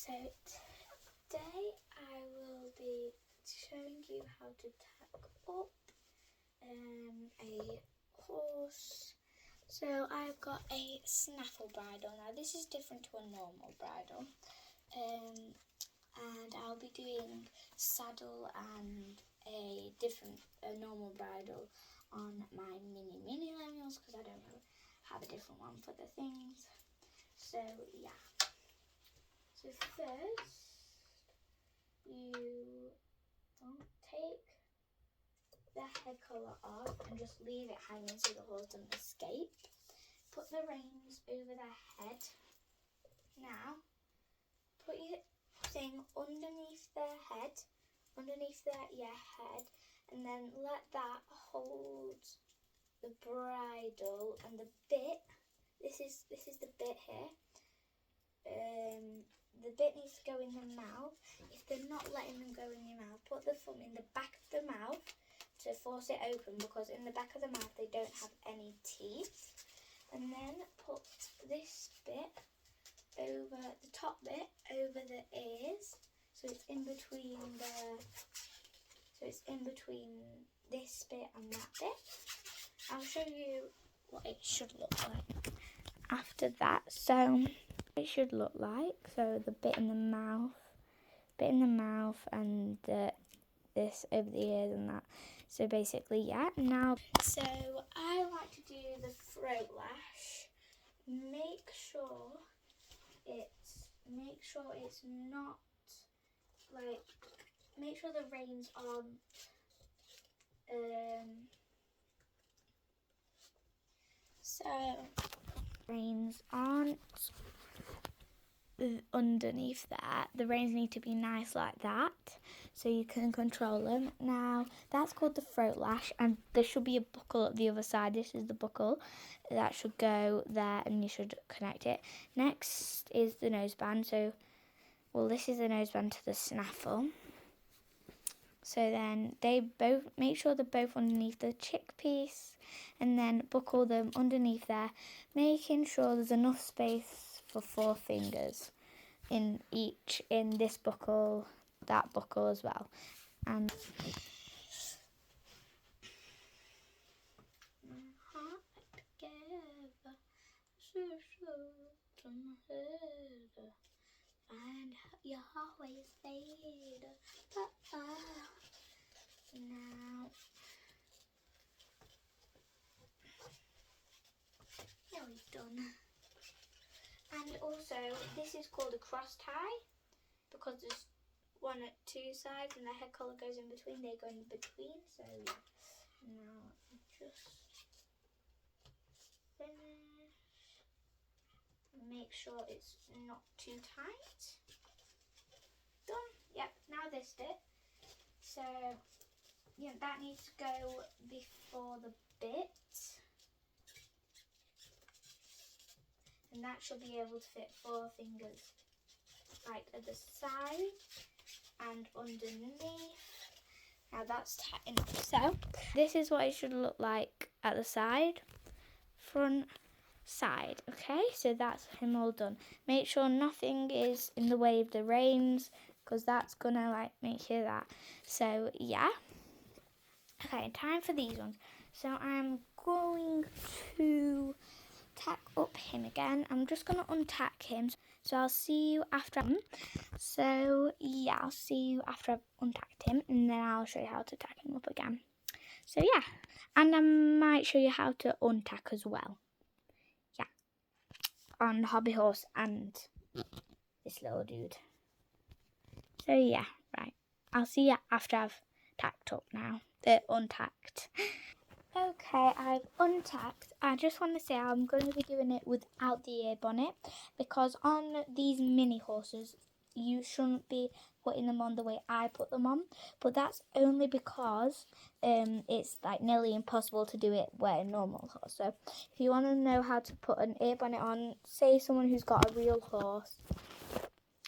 So today I will be showing you how to tack up a horse. So I've got a snaffle bridle. Now this is different to a normal bridle, and I'll be doing saddle and a normal bridle on my mini Lemuels because I don't have a different one for the things. So yeah. So first, you don't take the head collar off and just leave it hanging so the horse doesn't escape. Put the reins over their head. Now, put your thing underneath their head, head, and then let that hold the bridle and the bit. This is the bit here. The bit needs to go in the mouth. If they're not letting them go in your mouth, put the thumb in the back of the mouth to force it open, because in the back of the mouth they don't have any teeth. And then put this bit over the top bit over the ears, so it's in between this bit and that bit. I'll show you what it should look like after that. So it should look like, so the bit in the mouth and this over the ears and that. So basically, yeah. Now, so I like to do the throat lash. Make sure the reins aren't underneath there. The reins need to be nice like that so you can control them. Now that's called the throat lash, and there should be a buckle at the other side. This is the buckle that should go there and you should connect it. Next is the noseband. This is the noseband to the snaffle. So then they both, make sure they're both underneath the chick piece, and then buckle them underneath there, making sure there's enough space for 4 fingers in this buckle, that buckle as well. And and you always fade. Now we've done. And also, this is called a cross tie because there's one at 2 sides and the head collar goes in between. They go in between. So yeah. Now just finish. Make sure it's not too tight. Done. Yep. Now this bit. So yeah, that needs to go before the bit. And that should be able to fit 4 fingers, like at the side and underneath. Now that's tight enough. So this is what it should look like at the side, front, side. Okay, so that's him all done. Make sure nothing is in the way of the reins, because that's gonna make sure that. So yeah. Okay, time for these ones. So I'm going to tack up him again. I'm just going to untack him. So I'll see you after. So yeah, I'll see you after I've untacked him, and then I'll show you how to tack him up again. So yeah, and I might show you how to untack as well. Yeah, on hobby horse and this little dude. So yeah, right. I'll see you after I've tacked up now. They're untacked. Okay, I've untacked. I just want to say I'm going to be doing it without the ear bonnet, because on these mini horses you shouldn't be putting them on the way I put them on, but that's only because it's nearly impossible to do it where a normal horse. So if you want to know how to put an ear bonnet on, say someone who's got a real horse,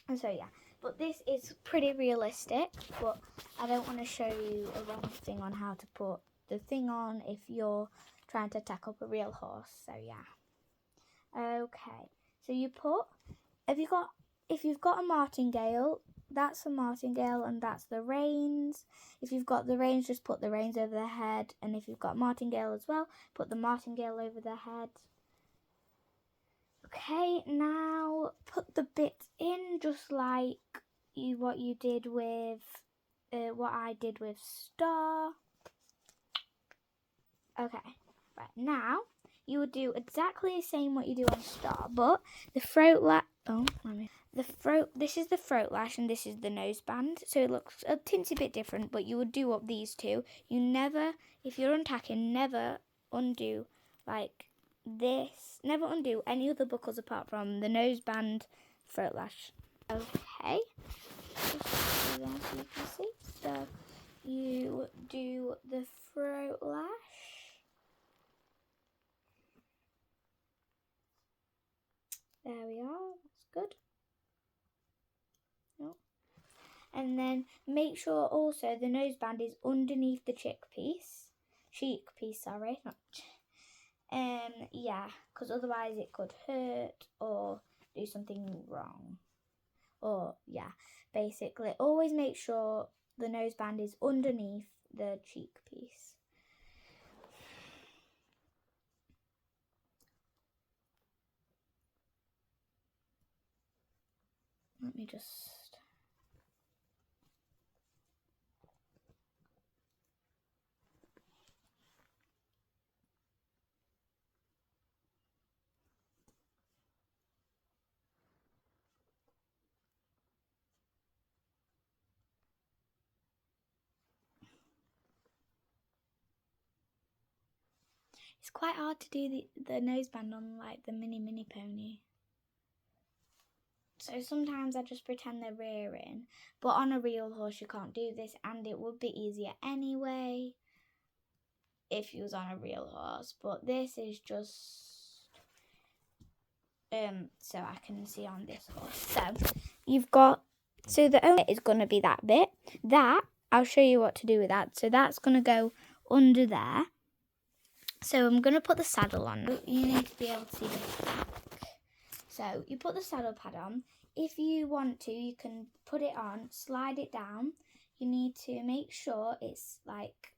and so yeah. But this is pretty realistic, but I don't want to show you a wrong thing on how to put the thing on if you're trying to tack up a real horse. So yeah. Okay, so you put, if you've got a martingale, that's the martingale and that's the reins. If you've got the reins, just put the reins over the head. And if you've got martingale as well, put the martingale over the head. Okay, now put the bits in just like what you did with, what I did with Star. Okay, right, now you would do exactly the same what you do on Star, but the throat lash, this is the throat lash and this is the noseband, so it looks a teensy bit different, but you would do up these two. You never, if you're untacking, never undo like this, never undo any other buckles apart from the noseband, throat lash. Okay, just so you can see, so you do the throat lash. There we are, that's good. Oh. And then make sure also the noseband is underneath the cheek piece, sorry, not yeah, because otherwise it could hurt or do something wrong. Or yeah, basically always make sure the noseband is underneath the cheek piece. Let me just... It's quite hard to do the noseband on like the mini pony. So sometimes I just pretend they're rearing, but on a real horse you can't do this, and it would be easier anyway if you was on a real horse. But this is just so I can see on this horse. So you've got, so the only bit is going to be that bit. That, I'll show you what to do with that. So that's going to go under there. So I'm going to put the saddle on. You need to be able to see the back. So you put the saddle pad on. If you want to, you can put it on, slide it down. You need to make sure it's like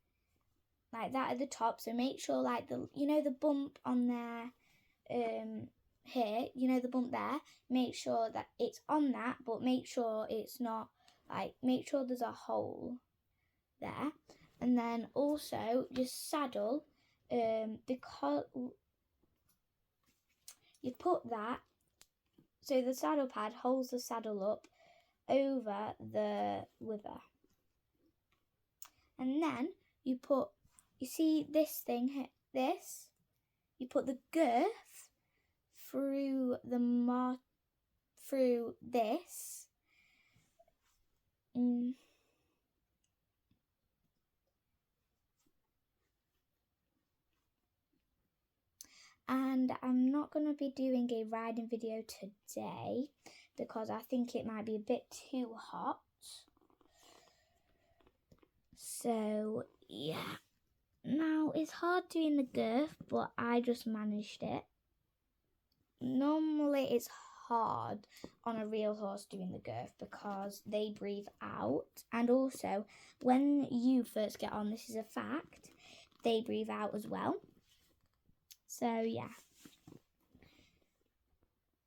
that at the top. So make sure like the bump on there, here, the bump there. Make sure that it's on that, but make sure it's not make sure there's a hole there. And then also just saddle, because you put that, so the saddle pad holds the saddle up over the wither. And then you see this thing here, you put the girth through through this. And I'm not going to be doing a riding video today because I think it might be a bit too hot. So yeah, now it's hard doing the girth, but I just managed it. Normally it's hard on a real horse doing the girth because they breathe out, and also when you first get on, this is a fact, they breathe out as well. So yeah,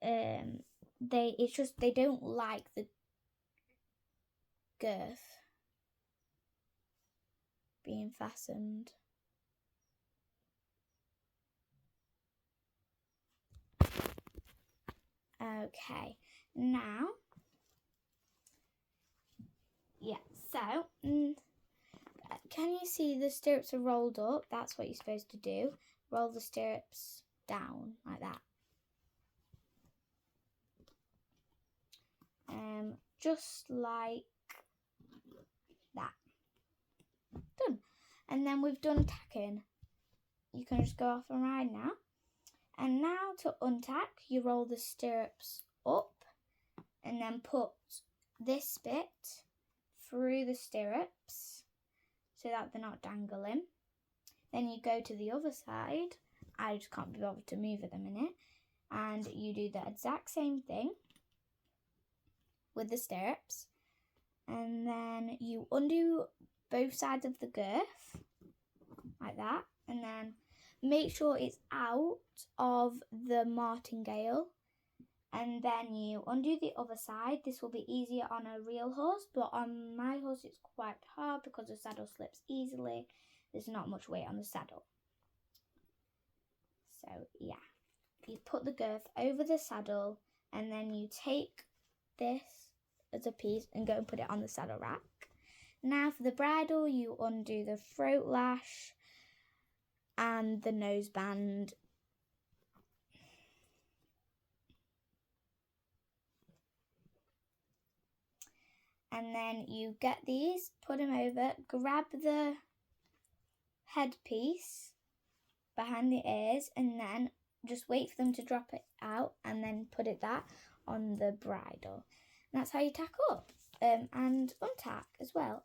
they don't like the girth being fastened. Okay, now, yeah, so can you see the stirrups are rolled up? That's what you're supposed to do. Roll the stirrups down like that. Just like that. Done. And then we've done tacking. You can just go off and ride now. And now to untack, you roll the stirrups up and then put this bit through the stirrups so that they're not dangling. Then you go to the other side. I just can't be bothered to move at the minute. And you do the exact same thing. with the stirrups, and then you undo both sides of the girth like that, and then make sure it's out of the martingale, and then you undo the other side. This will be easier on a real horse, but on my horse it's quite hard because the saddle slips easily. There's not much weight on the saddle. So yeah, you put the girth over the saddle, and then you take this as a piece and go and put it on the saddle rack. Now for the bridle, you undo the throat lash and the noseband. And then you get these, put them over, grab the headpiece behind the ears, and then just wait for them to drop it out, and then put that on the bridle. And that's how you tack up and untack as well.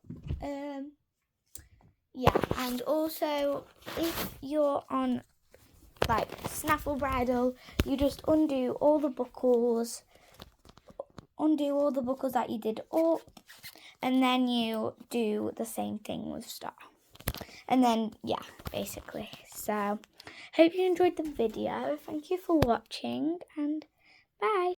Yeah, and also if you're on like snaffle bridle, you just undo all the buckles that you did up, and then you do the same thing with star. And then, yeah, basically. So, hope you enjoyed the video. Thank you for watching, and bye.